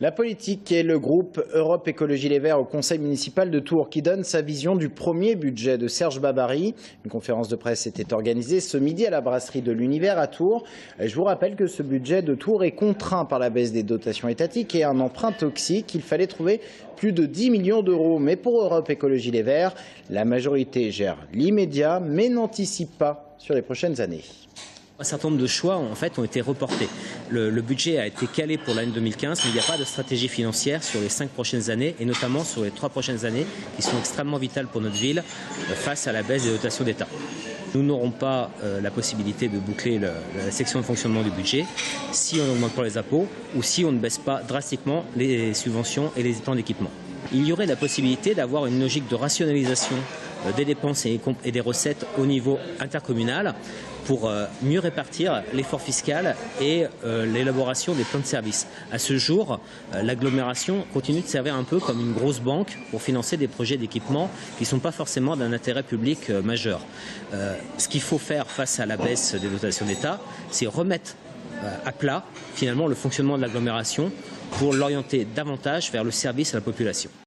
La politique et le groupe Europe Écologie Les Verts au conseil municipal de Tours qui donne sa vision du premier budget de Serge Babary. Une conférence de presse était organisée ce midi à la brasserie de l'Univers à Tours. Je vous rappelle que ce budget de Tours est contraint par la baisse des dotations étatiques et un emprunt toxique. Il fallait trouver plus de 10 millions d'euros. Mais pour Europe Écologie Les Verts, la majorité gère l'immédiat mais n'anticipe pas sur les prochaines années. Un certain nombre de choix en fait, ont été reportés. Le budget a été calé pour l'année 2015, mais il n'y a pas de stratégie financière sur les 5 prochaines années, et notamment sur les 3 prochaines années, qui sont extrêmement vitales pour notre ville, face à la baisse des dotations d'État. Nous n'aurons pas la possibilité de boucler la section de fonctionnement du budget si on n'augmente pas les impôts ou si on ne baisse pas drastiquement les subventions et les plans d'équipement. Il y aurait la possibilité d'avoir une logique de rationalisation des dépenses et des recettes au niveau intercommunal pour mieux répartir l'effort fiscal et l'élaboration des plans de service. À ce jour, l'agglomération continue de servir un peu comme une grosse banque pour financer des projets d'équipement qui ne sont pas forcément d'un intérêt public majeur. Ce qu'il faut faire face à la baisse des dotations d'État, c'est remettre à plat finalement le fonctionnement de l'agglomération pour l'orienter davantage vers le service à la population.